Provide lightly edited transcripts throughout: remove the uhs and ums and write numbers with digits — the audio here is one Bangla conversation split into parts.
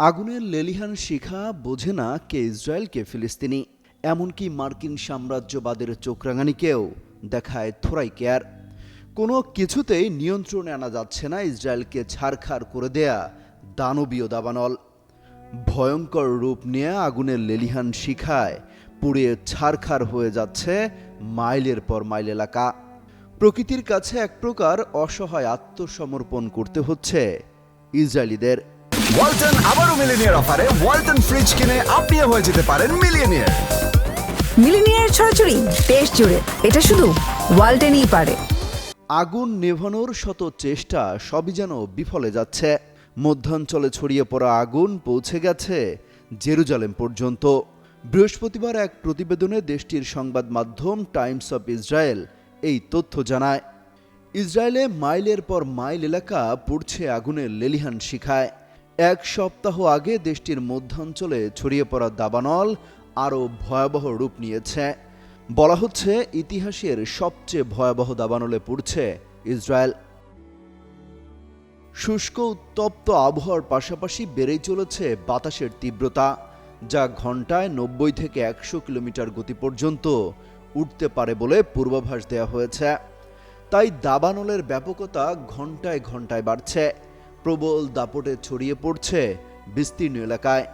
আগুনের লেলিহান শিখা বোঝে না কে ইসরায়েল কে ফিলিস্তিনি, এমনকি মার্কিন সাম্রাজ্যবাদের চোখরাঙানিকেও দেখায় থোড়াই কেয়ার। কোনো কিছুতেই নিয়ন্ত্রণে আনা যাচ্ছে না ইসরায়েলকে ছারখার করে দেয়া দানবীয় দাবানল। ভয়ঙ্কর রূপ নিয়ে আগুনের লেলিহান শিখায় পুড়িয়ে ছারখার হয়ে যাচ্ছে মাইলের পর মাইল এলাকা। প্রকৃতির কাছে এক প্রকার অসহায় আত্মসমর্পণ করতে হচ্ছে ইসরায়েলিদের। ওয়ালটন আবারও মিলিনিয়ার অফারে ওয়ালটন ফ্রিজ কিনে আপনিও হয়ে যেতে পারেন মিলিয়নিয়ার। মিলিনিয়ার ছড়াছড়ি দেশ জুড়ে, এটা শুধু ওয়ালটেনই পারে। আগুন নেভানোর শত চেষ্টা সবই যেন বিফলে যাচ্ছে। মধ্যাঞ্চলে ছড়িয়ে পড়া আগুন পৌঁছে গেছে জেরুজালেম পর্যন্ত। বৃহস্পতিবার এক প্রতিবেদনে দেশটির সংবাদ মাধ্যম টাইমস অফ ইসরায়েল এই তথ্য জানায়। ইসরায়েলে মাইলের পর মাইল এলাকা পুড়ছে আগুনের লেলিহান শিখায়। এক সপ্তাহ আগে দেশটির মধ্যাঞ্চলে ছড়িয়ে পড়া দাবানল আরও ভয়াবহ রূপ নিয়েছে। বলা হচ্ছে ইতিহাসের সবচেয়ে ভয়াবহ দাবানলে পুড়ছে ইসরায়েল। শুষ্ক উত্তপ্ত আবহাওয়ার পাশাপাশি বেড়েই চলেছে বাতাসের তীব্রতা, যা ঘন্টায় 90 থেকে 100 কিলোমিটার গতি পর্যন্ত উঠতে পারে বলে পূর্বাভাস দেওয়া হয়েছে। তাই দাবানলের ব্যাপকতা ঘন্টায় ঘন্টায় বাড়ছে, প্রবল দাপটে ছড়িয়ে পড়ছে বিস্তীর্ণ এলাকায়।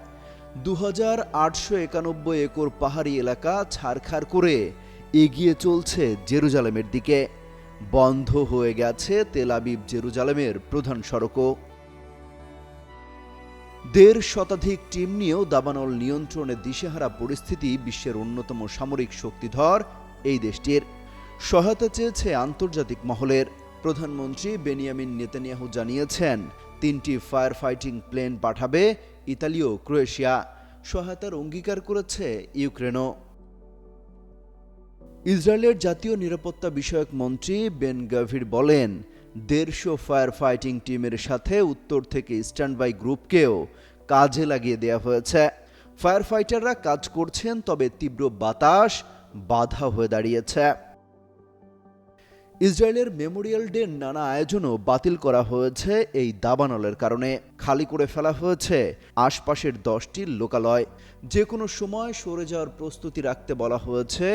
2891 একর পাহাড়ি এলাকা ছারখার করে এগিয়ে চলছে জেরুজালেমের দিকে। বন্ধ হয়ে গেছে তেল আবিব জেরুজালেমের প্রধান সড়কও। 1.5 শতাধিক টিম নিয়েও দাবানল নিয়ন্ত্রণে দিশেহারা পরিস্থিতি বিশ্বের অন্যতম সামরিক শক্তিধর এই দেশটির। সহায়তা চেয়েছে আন্তর্জাতিক মহলের। প্রধানমন্ত্রী বেনিয়ামিন নেতানিয়াহু জানিয়েছেন 3টি ফায়ার ফাইটিং প্লেন পাঠাবে ইতালি ও ক্রোয়েশিয়া। সহায়তার অঙ্গীকার করেছে ইউক্রেনও। ইসরায়েলের জাতীয় নিরাপত্তা বিষয়ক মন্ত্রী বেন গাভির বলেন, 150 ফায়ার ফাইটিং টিমের সাথে উত্তর থেকে স্ট্যান্ডবাই গ্রুপকেও কাজে লাগিয়ে দেওয়া হয়েছে। ফায়ার ফাইটাররা কাজ করছেন, তবে তীব্র বাতাস বাধা হয়ে দাঁড়িয়েছে। ইসরায়েলের মেমোরিয়াল ডে নানা আয়োজনও বাতিল করা হয়েছে এই দাবানলের কারণে। খালি করে ফেলা হয়েছে আশপাশের 10টি লোকালয়। যে কোনো সময় সরে যাওয়ার প্রস্তুতি রাখতে বলা হয়েছে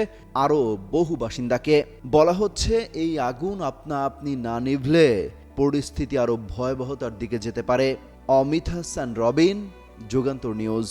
আরও বহু বাসিন্দাকে। বলা হচ্ছে এই আগুন আপনা আপনি না নিভলে পরিস্থিতি আরও ভয়াবহতার দিকে যেতে পারে। অমিত হাসান রবিন, যুগান্তর নিউজ।